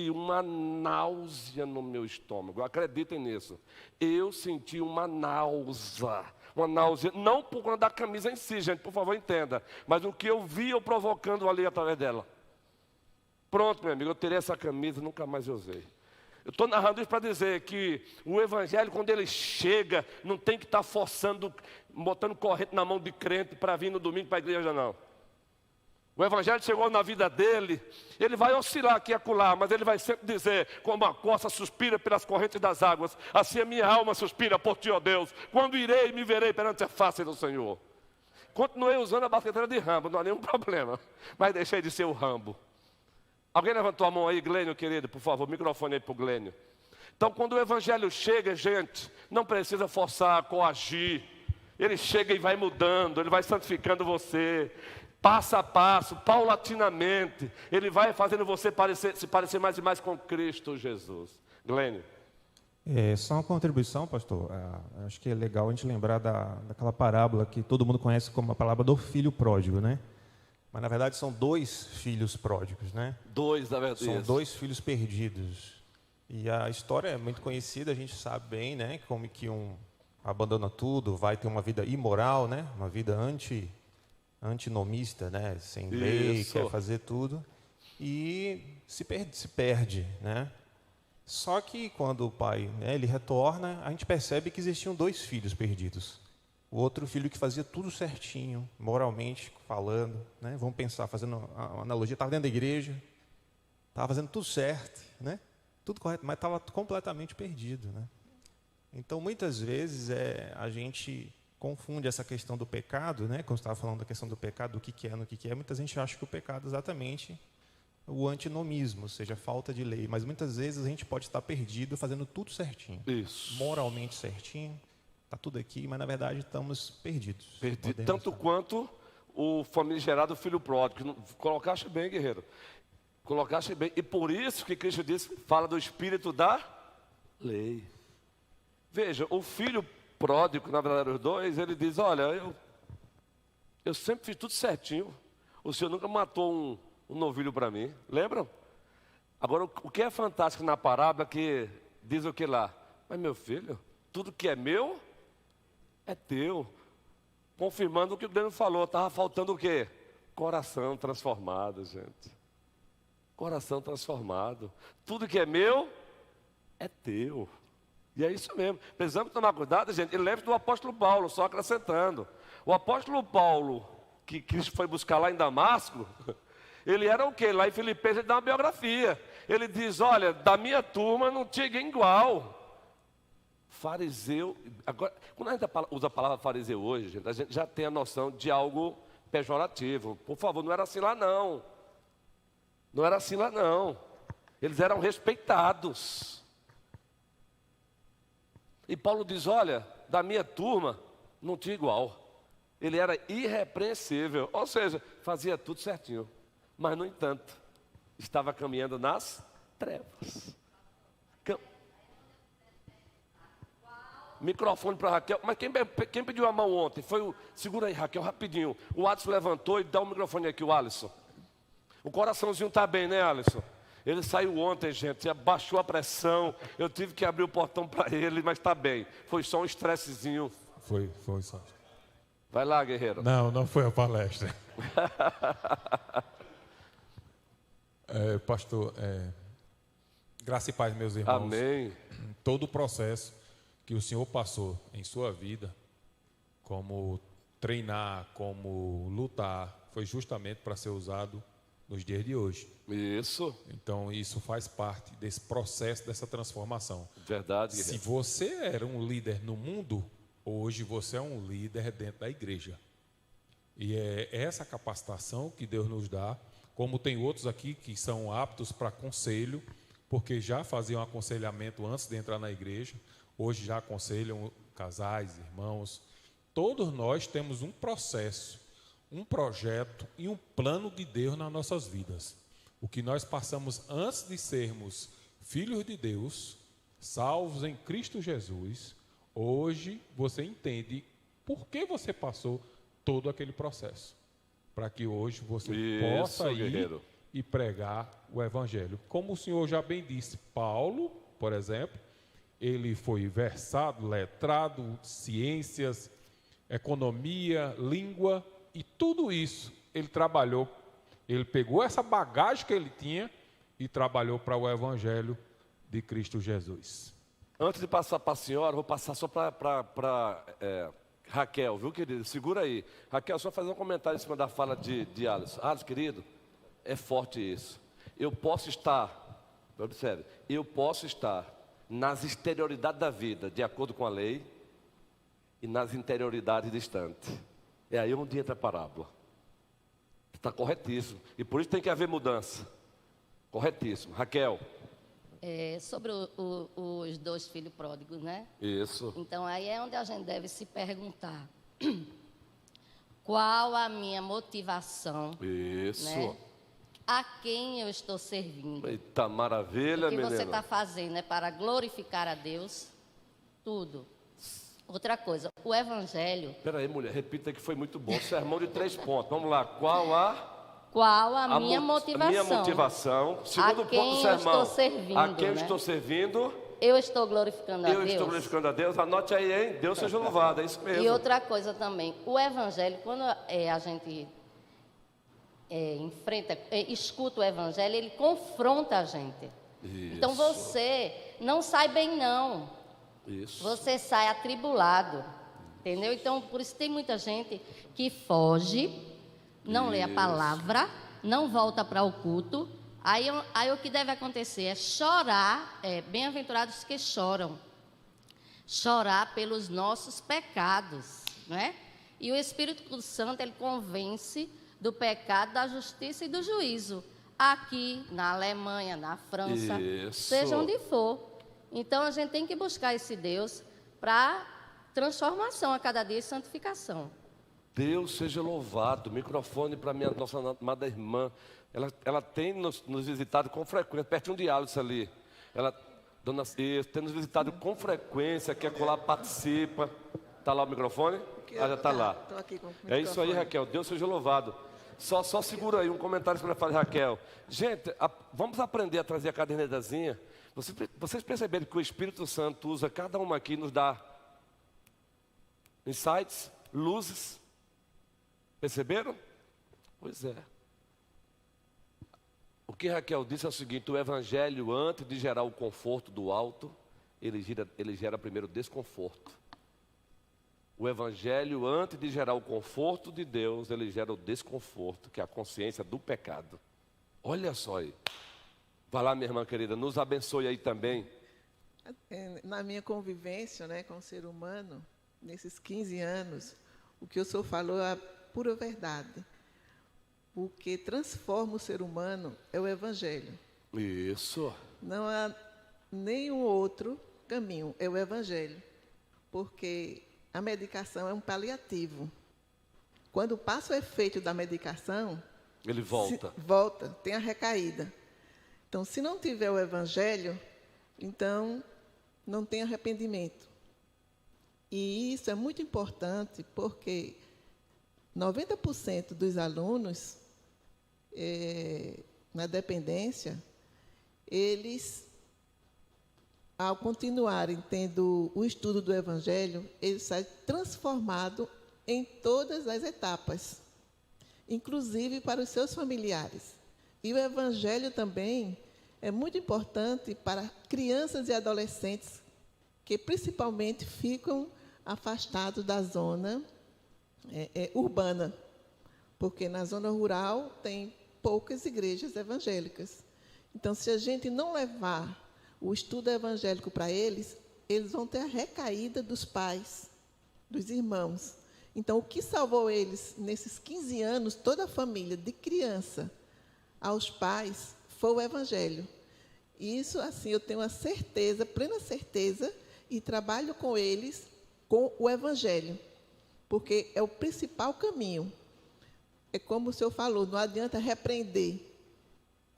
uma náusea no meu estômago. Acreditem nisso. Eu senti uma náusea, não por conta da camisa em si, gente, por favor, entenda. Mas o que eu vi eu provocando ali através dela. Pronto, meu amigo, eu tirei essa camisa, nunca mais eu usei. Eu estou narrando isso para dizer que o evangelho, quando ele chega, não tem que estar forçando, botando corrente na mão de crente para vir no domingo para a igreja, não. O evangelho chegou na vida dele, ele vai oscilar aqui e acolá, mas ele vai sempre dizer, como a costa suspira pelas correntes das águas, assim a minha alma suspira por ti, ó Deus, quando irei e me verei perante a face do Senhor. Continuei usando a basqueteira de Rambo, não há nenhum problema, mas deixei de ser o Rambo. Alguém levantou a mão aí, Glênio, querido, por favor, microfone aí para o Glênio. Então, quando o evangelho chega, gente, não precisa forçar, coagir. Ele chega e vai mudando, ele vai santificando você, passo a passo, paulatinamente. Ele vai fazendo você se parecer mais e mais com Cristo Jesus. Glênio. Só uma contribuição, pastor. Acho que é legal a gente lembrar daquela parábola que todo mundo conhece como a parábola do filho pródigo, né? Mas, na verdade, são 2 filhos pródigos, né? 2, na verdade. São 2 filhos perdidos. E a história é muito conhecida, a gente sabe bem, né? Como que um abandona tudo, vai ter uma vida imoral, né? Uma vida antinomista, né? Sem lei, quer fazer tudo. E se perde, né? Só que quando o pai, né, ele retorna, a gente percebe que existiam 2 filhos perdidos. o outro filho que fazia tudo certinho, moralmente falando, né? Vamos pensar, fazendo a analogia, estava dentro da igreja, estava fazendo tudo certo, né? Tudo correto, mas estava completamente perdido, né? Então, muitas vezes, a gente confunde essa questão do pecado, né? Quando você estava falando da questão do pecado, do que é, no que é, muita gente acha que o pecado é exatamente o antinomismo, ou seja, falta de lei. Mas muitas vezes a gente pode estar perdido fazendo tudo certinho. Isso. Moralmente certinho, está tudo aqui, mas na verdade estamos perdidos. Perdido tanto quanto o famigerado filho pródigo. Colocaste bem, guerreiro. Colocaste bem. E por isso que Cristo disse, fala do espírito da lei. Veja, o filho pródigo, na verdade os dois, ele diz, olha, eu sempre fiz tudo certinho. O Senhor nunca matou um novilho para mim. Lembram? Agora, o que é fantástico na parábola que diz o que lá? Mas meu filho, tudo que é meu é teu. Confirmando o que o Grêmio falou, estava faltando o quê? Coração transformado, gente. Coração transformado. Tudo que é meu é teu. E é isso mesmo. Precisamos tomar cuidado, gente. E lembre do apóstolo Paulo, só acrescentando. O apóstolo Paulo, que Cristo foi buscar lá em Damasco, ele era o quê? Lá em Filipenses ele dá uma biografia. Ele diz, olha, da minha turma não tinha ninguém igual. Fariseu. Agora, quando a gente usa a palavra fariseu hoje, gente, a gente já tem a noção de algo pejorativo. Por favor, não era assim lá não. Não era assim lá não. Eles eram respeitados. E Paulo diz, olha, da minha turma não tinha igual. Ele era irrepreensível, ou seja, fazia tudo certinho. Mas, no entanto, estava caminhando nas trevas. Microfone para Raquel. Mas quem pediu a mão ontem? Foi o... Segura aí, Raquel, rapidinho. O Alisson levantou e dá o microfone aqui, o Alisson. O coraçãozinho está bem, né, Alisson? Ele saiu ontem, gente, abaixou a pressão. Eu tive que abrir o portão para ele, mas está bem. Foi só um estressezinho. Foi só. Vai lá, guerreiro. Não foi a palestra. Pastor, graça e paz, meus irmãos. Amém. Todo o processo que o Senhor passou em sua vida, como treinar, como lutar, foi justamente para ser usado nos dias de hoje. Isso. Então, isso faz parte desse processo, dessa transformação. Verdade, Se guerreiro. você era um líder no mundo, hoje você é um líder dentro da igreja. E é essa capacitação que Deus nos dá, como tem outros aqui que são aptos para conselho, porque já faziam aconselhamento antes de entrar na igreja, hoje já aconselham casais, irmãos. Todos nós temos um processo, um projeto e um plano de Deus nas nossas vidas. O que nós passamos antes de sermos filhos de Deus, salvos em Cristo Jesus, hoje você entende por que você passou todo aquele processo. Para que hoje você possa ir guerreiro. E pregar o Evangelho. Como o senhor já bem disse, Paulo, por exemplo, ele foi versado, letrado, ciências, economia, língua, e tudo isso ele trabalhou. Ele pegou essa bagagem que ele tinha e trabalhou para o Evangelho de Cristo Jesus. Antes de passar para a senhora, vou passar só para Raquel, viu, querido? Segura aí. Raquel, só fazer um comentário em cima da fala de Alisson. Alisson, querido, é forte isso. Eu posso estar, observe, eu posso estar nas exterioridades da vida, de acordo com a lei, e nas interioridades distantes. É aí onde entra a parábola. Está corretíssimo. E por isso tem que haver mudança. Corretíssimo. Raquel. Sobre os dois filhos pródigos, né? Isso. Então, aí é onde a gente deve se perguntar. Qual a minha motivação? Isso. Né? A quem eu estou servindo? Eita, maravilha, O que menina. você está fazendo é para glorificar a Deus? Tudo. Outra coisa, o Evangelho... Espera aí, mulher, repita que foi muito bom. Sermão de 3 pontos. Vamos lá. Qual a minha motivação? Minha motivação. Segundo ponto do sermão. Eu estou servindo, a quem eu né? estou servindo? Eu estou glorificando a Deus. Eu estou glorificando a Deus. Anote aí, hein? Deus seja louvado, é isso mesmo. E outra coisa também, o Evangelho, quando a gente escuta o Evangelho, ele confronta a gente. Isso. Então você não sai bem não. Isso. Você sai atribulado. Entendeu? Então, por isso tem muita gente que foge, não lê a palavra, não volta para o culto. Aí o que deve acontecer é chorar, bem-aventurados que choram. Chorar pelos nossos pecados, não é? E o Espírito Santo, ele convence do pecado, da justiça e do juízo. Aqui, na Alemanha, na França, seja onde for. Então, a gente tem que buscar esse Deus para transformação a cada dia e santificação. Deus seja louvado. Microfone para nossa amada irmã. Ela tem nos visitado com frequência, pertinho de Alice ali. Dona Cês, tem nos visitado com frequência, que acolá participa. Está lá o microfone? Já está lá. Estou aqui com o microfone. É isso aí, Raquel. Deus seja louvado. Só segura aí um comentário para fazer, Raquel. Gente, vamos aprender a trazer a cadernedazinha. Vocês perceberam que o Espírito Santo usa cada uma aqui, nos dá insights, luzes. Perceberam? Pois é. O que Raquel disse é o seguinte: o evangelho, antes de gerar o conforto do alto, ele gera primeiro desconforto. O evangelho, antes de gerar o conforto de Deus, ele gera o desconforto, que é a consciência do pecado. Olha só aí. Vai lá, minha irmã querida, nos abençoe aí também. Na minha convivência, né, com o ser humano, nesses 15 anos, o que o senhor falou é a pura verdade. O que transforma o ser humano é o evangelho. Isso. Não há nenhum outro caminho, é o evangelho. Porque a medicação é um paliativo. Quando passa o efeito da medicação, ele volta. Volta, tem a recaída. Então, se não tiver o evangelho, então não tem arrependimento. E isso é muito importante porque 90% dos alunos na dependência, eles, ao continuarem tendo o estudo do evangelho, eles saem transformados em todas as etapas, inclusive para os seus familiares. E o evangelho também é muito importante para crianças e adolescentes que principalmente ficam afastados da zona urbana, porque na zona rural tem poucas igrejas evangélicas. Então, se a gente não levar o estudo evangélico para eles, eles vão ter a recaída dos pais, dos irmãos. Então, o que salvou eles nesses 15 anos, toda a família, de criança aos pais, foi o evangelho. E isso, assim, eu tenho a certeza, plena certeza, e trabalho com eles com o evangelho, porque é o principal caminho. É como o senhor falou, não adianta repreender.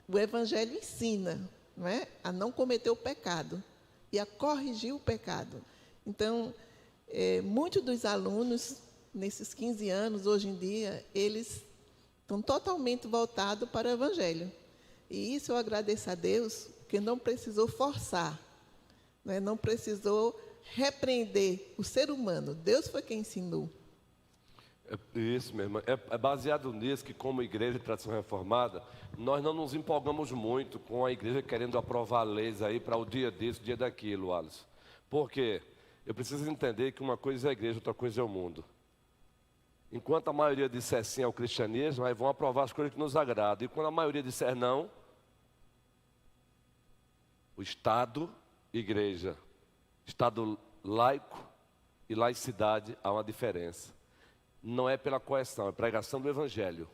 O evangelho ensina, não é? A não cometer o pecado e a corrigir o pecado. Então, muitos dos alunos, nesses 15 anos, hoje em dia, eles estão totalmente voltados para o evangelho. E isso eu agradeço a Deus, porque não precisou forçar, né? Não precisou repreender o ser humano. Deus foi quem ensinou. Isso, minha irmã. É baseado nisso que, como igreja de tradição reformada, nós não nos empolgamos muito com a igreja querendo aprovar leis aí para o dia disso, dia daquilo, Alisson. Por quê? Eu preciso entender que uma coisa é a igreja, outra coisa é o mundo. Enquanto a maioria disser sim ao cristianismo, aí vão aprovar as coisas que nos agradam. E quando a maioria disser não, o Estado, igreja, Estado laico e laicidade, há uma diferença. Não é pela coerção, é pregação do evangelho.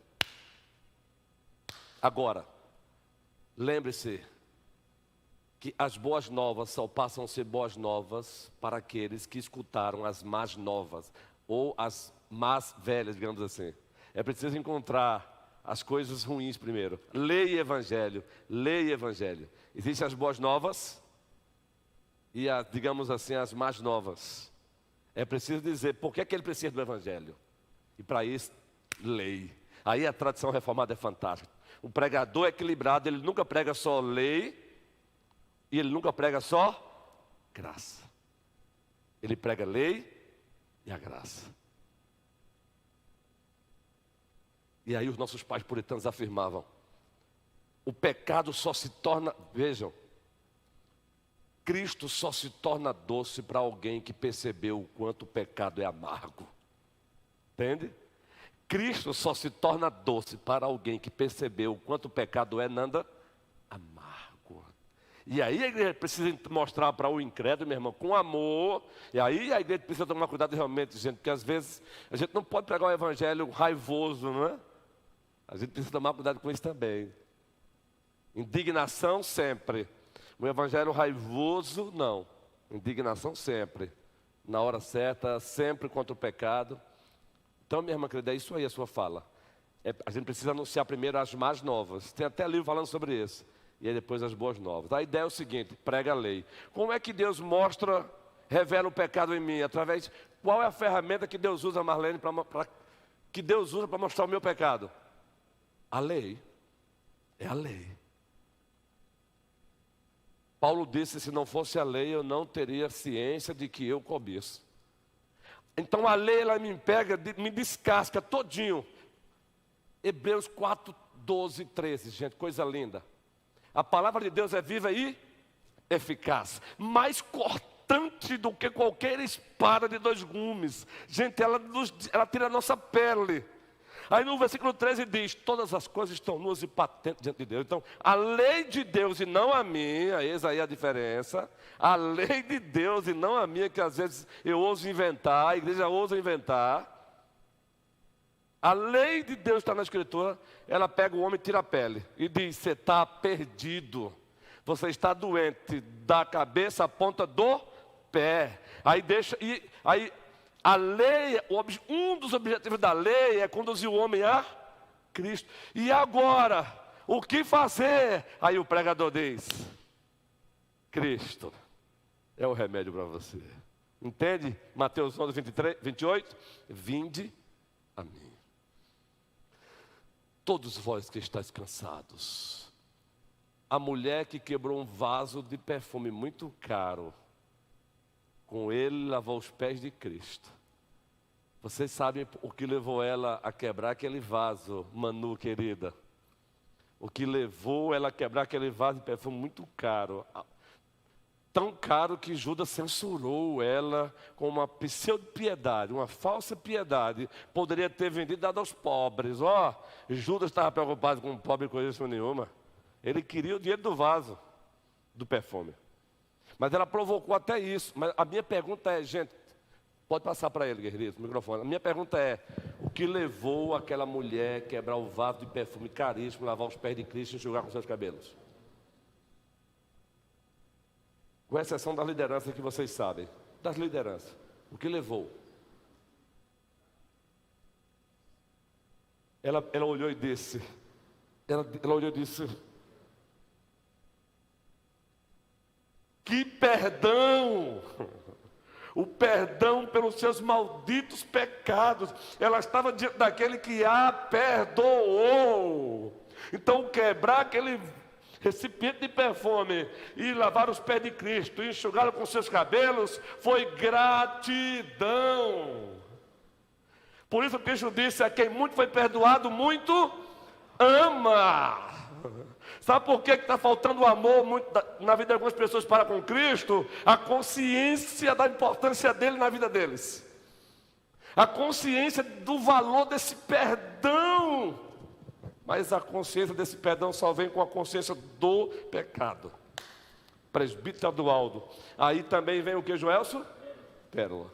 Agora, lembre-se que as boas novas só passam a ser boas novas para aqueles que escutaram as más novas, ou as más velhas, digamos assim. É preciso encontrar as coisas ruins primeiro. Leia evangelho, leia evangelho. Existem as boas novas e, digamos assim, as más novas. É preciso dizer por que é que ele precisa do evangelho. E para isso, lei. Aí a tradição reformada é fantástica. O pregador equilibrado, ele nunca prega só lei e ele nunca prega só graça. Ele prega lei e a graça. E aí os nossos pais puritanos afirmavam: o pecado só se torna, vejam, Cristo só se torna doce para alguém que percebeu o quanto o pecado é amargo. Entende? Cristo só se torna doce para alguém que percebeu o quanto o pecado é, Nanda, amargo. E aí a igreja precisa mostrar para o incrédulo, meu irmão, com amor. E aí a igreja precisa tomar cuidado realmente, gente, porque às vezes a gente não pode pregar o evangelho raivoso, não é? A gente precisa tomar cuidado com isso também. Indignação sempre. O evangelho raivoso, não. Indignação sempre. Na hora certa, sempre contra o pecado. Então, minha irmã querida, é isso aí a sua fala. A gente precisa anunciar primeiro as más novas. Tem até livro falando sobre isso. E aí depois as boas novas. A ideia é o seguinte, prega a lei. Como é que Deus revela o pecado em mim? Qual é a ferramenta que Deus usa, Marlene, que Deus usa para mostrar o meu pecado? A lei. É a lei. Paulo disse, se não fosse a lei, eu não teria ciência de que eu cobiço. Então a lei, ela me pega, me descasca todinho. Hebreus 4, 12, 13, gente, coisa linda. A palavra de Deus é viva e eficaz, mais cortante do que qualquer espada de 2 gumes. Gente, ela tira a nossa pele. Aí no versículo 13 diz, todas as coisas estão nuas e patentes diante de Deus. Então, a lei de Deus e não a minha, eis aí a diferença. A lei de Deus e não a minha, que às vezes eu ouso inventar, a igreja ousa inventar. A lei de Deus está na Escritura, ela pega o homem e tira a pele. E diz, você está perdido. Você está doente da cabeça à ponta do pé. Aí deixa, a lei, um dos objetivos da lei é conduzir o homem a Cristo. E agora, o que fazer? Aí o pregador diz, Cristo é o remédio para você. Entende? Mateus 11, 23, 28. Vinde a mim. Todos vós que estáis cansados. A mulher que quebrou um vaso de perfume muito caro, com ele lavou os pés de Cristo. Vocês sabem o que levou ela a quebrar aquele vaso, Manu querida? O que levou ela a quebrar aquele vaso de perfume muito caro. Tão caro que Judas censurou ela com uma pseudo-piedade, uma falsa piedade. Poderia ter vendido e dado aos pobres. Judas estava preocupado com o pobre coisa nenhuma. Ele queria o dinheiro do vaso, do perfume. Mas ela provocou até isso. Mas a minha pergunta é, gente, pode passar para ele, guerreiro, o microfone. A minha pergunta é, o que levou aquela mulher a quebrar o vaso de perfume caríssimo, lavar os pés de Cristo e enxugar com seus cabelos? Com exceção das lideranças que vocês sabem. Das lideranças. O que levou? Ela olhou e disse, ela olhou e disse, que perdão! O perdão pelos seus malditos pecados. Ela estava diante daquele que a perdoou. Então quebrar aquele recipiente de perfume e lavar os pés de Cristo e enxugá-lo com seus cabelos foi gratidão. Por isso Cristo disse, a quem muito foi perdoado, muito ama. Sabe por que está faltando o amor muito na vida de algumas pessoas para com Cristo? A consciência da importância dele na vida deles. A consciência do valor desse perdão. Mas a consciência desse perdão só vem com a consciência do pecado. Presbítero Adualdo. Aí também vem o que, Joelson? Pérola.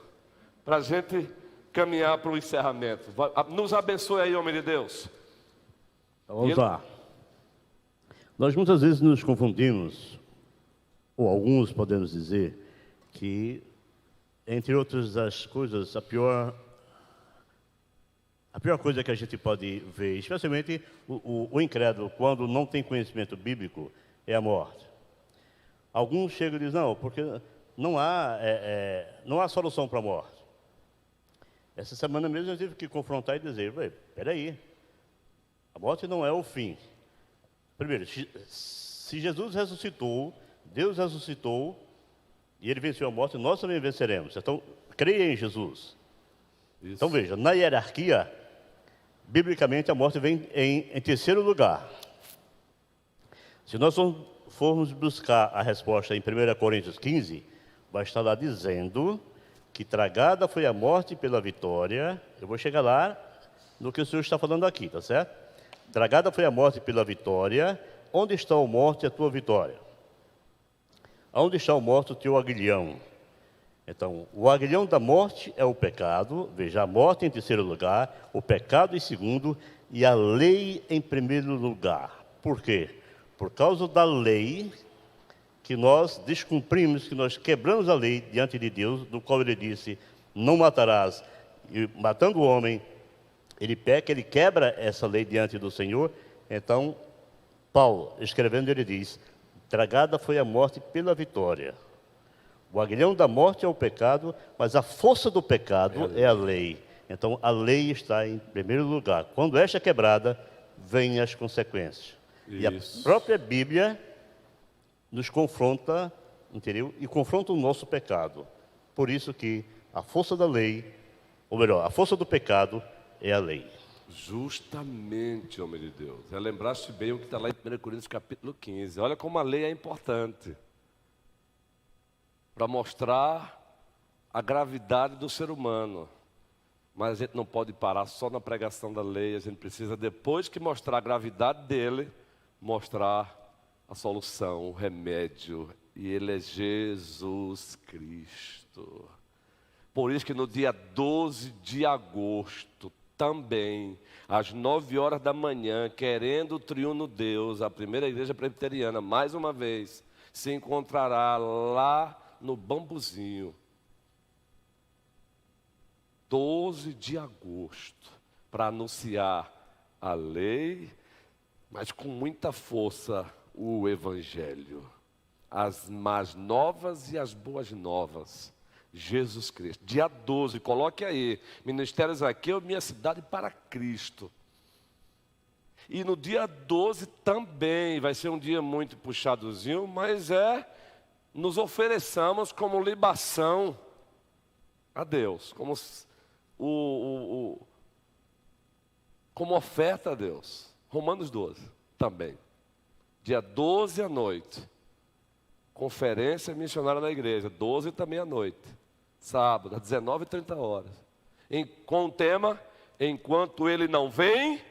Para a gente caminhar para o encerramento. Nos abençoe aí, homem de Deus. Vamos lá. Nós muitas vezes nos confundimos, ou alguns podemos dizer, que, entre outras as coisas, a pior coisa que a gente pode ver, especialmente o incrédulo, quando não tem conhecimento bíblico, é a morte. Alguns chegam e dizem, não, porque não há solução para a morte. Essa semana mesmo eu tive que confrontar e dizer, peraí, a morte não é o fim. Primeiro, se Jesus ressuscitou, Deus ressuscitou, e Ele venceu a morte, nós também venceremos. Então, creia em Jesus. Isso. Então, veja, na hierarquia, biblicamente, a morte vem em terceiro lugar. Se nós formos buscar a resposta em 1 Coríntios 15, vai estar lá dizendo que tragada foi a morte pela vitória. Eu vou chegar lá no que o Senhor está falando aqui, tá certo? Tragada foi a morte pela vitória. Onde está a morte, a tua vitória? Onde está a morte, o teu aguilhão? Então, o aguilhão da morte é o pecado. Veja, a morte em terceiro lugar, o pecado em segundo e a lei em primeiro lugar. Por quê? Por causa da lei que nós descumprimos, que nós quebramos a lei diante de Deus, do qual ele disse, não matarás. E matando o homem, ele peca, ele quebra essa lei diante do Senhor. Então, Paulo, escrevendo, ele diz, tragada foi a morte pela vitória. O aguilhão da morte é o pecado, mas a força do pecado é a lei. Então, a lei está em primeiro lugar. Quando esta é quebrada, vêm as consequências. Isso. E a própria Bíblia nos confronta, entendeu? E confronta o nosso pecado. Por isso que a força da lei, ou melhor, a força do pecado é a lei. Justamente, homem de Deus. Lembraste bem o que está lá em 1 Coríntios capítulo 15. Olha como a lei é importante. Para mostrar a gravidade do ser humano. Mas a gente não pode parar só na pregação da lei. A gente precisa, depois que mostrar a gravidade dele, mostrar a solução, o remédio, e ele é Jesus Cristo. Por isso que no dia 12 de agosto, também, às 9 horas da manhã, querendo o triuno Deus, a primeira igreja presbiteriana, mais uma vez, se encontrará lá no Bambuzinho. 12 de agosto, para anunciar a lei, mas com muita força, o Evangelho, as más novas e as boas novas, Jesus Cristo. Dia 12, coloque aí, Ministério Zaqueu, minha cidade para Cristo. E no dia 12 também, vai ser um dia muito puxadozinho, mas nos ofereçamos como libação a Deus, como oferta a Deus. Romanos 12, também. Dia 12 à noite, conferência missionária da igreja, 12 também à noite, sábado, às 19h30. Com o tema, enquanto ele não vem,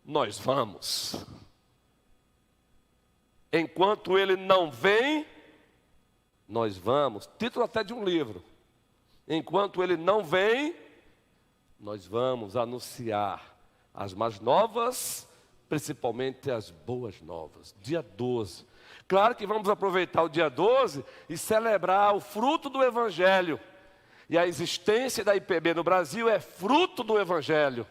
nós vamos. Enquanto ele não vem, nós vamos. Título até de um livro. Enquanto ele não vem, nós vamos anunciar as más novas, principalmente as boas novas. Dia 12. Claro que vamos aproveitar o dia 12 e celebrar o fruto do Evangelho. E a existência da IPB no Brasil é fruto do Evangelho.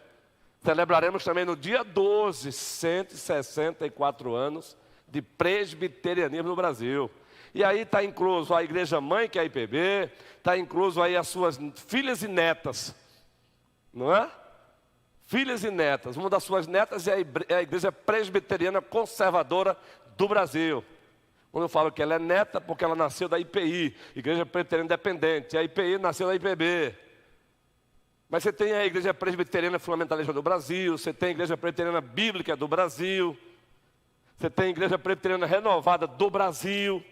Celebraremos também no dia 12, 164 anos de presbiterianismo no Brasil. E aí está incluso a igreja mãe, que é a IPB, está incluso aí as suas filhas e netas, não é? Filhas e netas. Uma das suas netas é a igreja presbiteriana conservadora do Brasil. Quando eu falo que ela é neta, porque ela nasceu da IPI, Igreja Presbiteriana Independente. A IPI nasceu da IPB. Mas você tem a Igreja Presbiteriana Fundamentalista do Brasil, você tem a Igreja Presbiteriana Bíblica do Brasil, você tem a Igreja Presbiteriana Renovada do Brasil.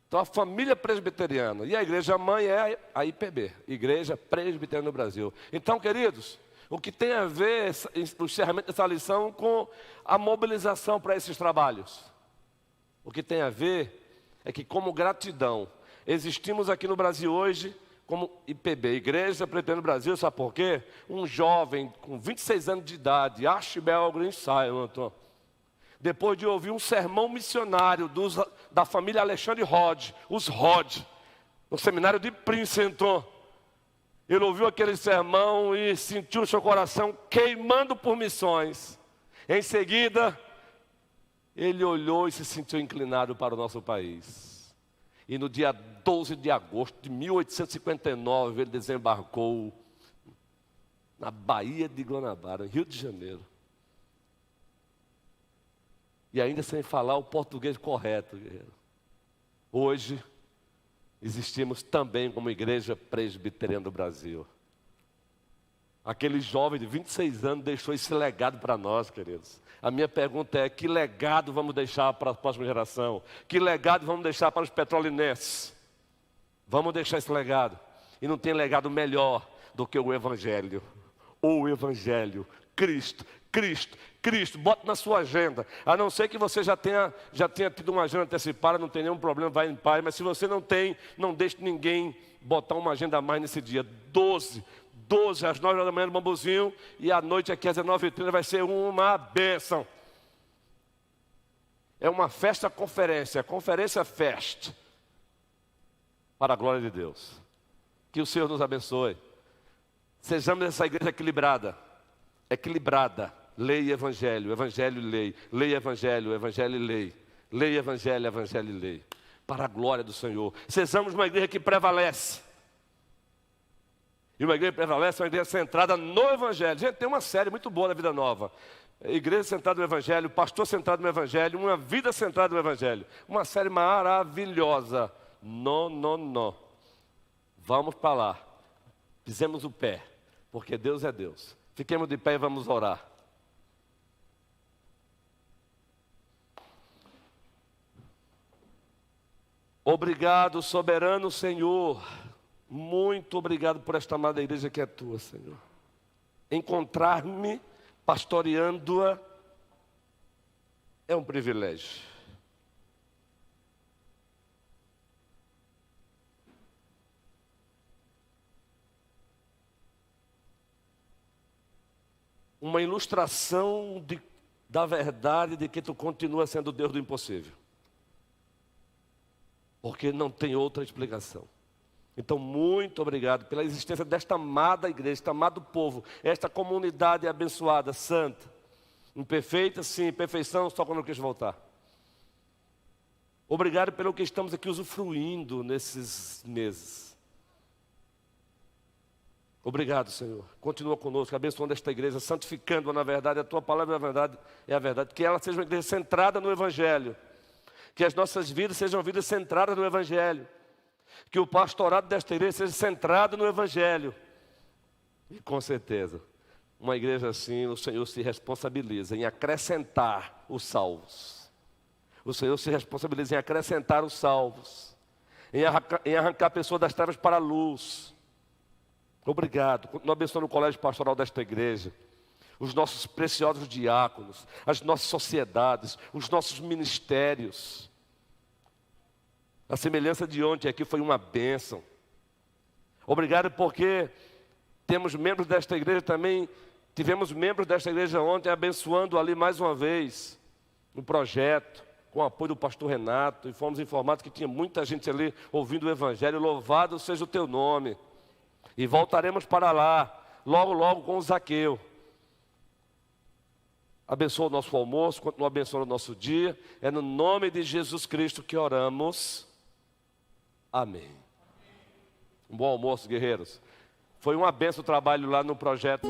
Então a família presbiteriana e a igreja mãe é a IPB, Igreja Presbiteriana do Brasil. Então, queridos, o que tem a ver o encerramento dessa lição com a mobilização para esses trabalhos? O que tem a ver é que, como gratidão, existimos aqui no Brasil hoje como IPB, Igreja Presbiteriana do Brasil, sabe por quê? Um jovem com 26 anos de idade, Archibald Green Silent, depois de ouvir um sermão missionário da família Alexandre Rod, os Rod, no seminário de Princeton, ele ouviu aquele sermão e sentiu o seu coração queimando por missões. Em seguida, ele olhou e se sentiu inclinado para o nosso país. E no dia 12 de agosto de 1859, ele desembarcou na Baía de Guanabara, Rio de Janeiro. E ainda sem falar o português correto, guerreiro. Hoje, existimos também como Igreja Presbiteriana do Brasil. Aquele jovem de 26 anos deixou esse legado para nós, queridos. A minha pergunta é: que legado vamos deixar para a próxima geração? Que legado vamos deixar para os petrolinenses? Vamos deixar esse legado. E não tem legado melhor do que o Evangelho. O Evangelho, Cristo, Cristo, Cristo. Bota na sua agenda. A não ser que você já tenha tido uma agenda antecipada, não tem nenhum problema, vai em paz. Mas se você não tem, não deixe ninguém botar uma agenda a mais nesse dia. 12 às 9 da manhã no Bambuzinho, e à noite aqui às 19h30 vai ser uma bênção. É uma festa conferência fest, para a glória de Deus. Que o Senhor nos abençoe. Sejamos essa igreja equilibrada. Lei e evangelho, evangelho e lei. Lei e evangelho, evangelho e lei. Lei e evangelho, evangelho e lei. Para a glória do Senhor. Sejamos uma igreja que prevalece. E uma igreja que prevalece é uma igreja centrada no Evangelho. Gente, tem uma série muito boa da Vida Nova. Igreja centrada no Evangelho, pastor centrado no Evangelho, uma vida centrada no Evangelho. Uma série maravilhosa. Não. Vamos para lá. Pisemos o pé, porque Deus é Deus. Fiquemos de pé e vamos orar. Obrigado, soberano Senhor. Muito obrigado por esta amada igreja que é tua, Senhor. Encontrar-me pastoreando-a é um privilégio. Uma ilustração da verdade de que tu continua sendo o Deus do impossível. Porque não tem outra explicação. Então, muito obrigado pela existência desta amada igreja, este amado povo, esta comunidade abençoada, santa, imperfeita, sim, perfeição, só quando eu quis voltar. Obrigado pelo que estamos aqui usufruindo nesses meses. Obrigado, Senhor. Continua conosco, abençoando esta igreja, santificando-a na verdade, a Tua palavra é a verdade, que ela seja uma igreja centrada no Evangelho, que as nossas vidas sejam vidas centradas no Evangelho, que o pastorado desta igreja seja centrado no Evangelho. E com certeza, uma igreja assim, o Senhor se responsabiliza em acrescentar os salvos. O Senhor se responsabiliza em acrescentar os salvos, em arrancar a pessoa das trevas para a luz. Obrigado. Continua abençoando o colégio pastoral desta igreja, os nossos preciosos diáconos, as nossas sociedades, os nossos ministérios. A semelhança de ontem aqui foi uma bênção. Obrigado porque temos membros desta igreja também, tivemos membros desta igreja ontem abençoando ali mais uma vez no projeto, com o apoio do pastor Renato, e fomos informados que tinha muita gente ali ouvindo o Evangelho. Louvado seja o teu nome. E voltaremos para lá, logo, logo com o Zaqueu. Abençoa o nosso almoço, continua abençoando o nosso dia. É no nome de Jesus Cristo que oramos. Amém. Um bom almoço, guerreiros. Foi uma benção o trabalho lá no projeto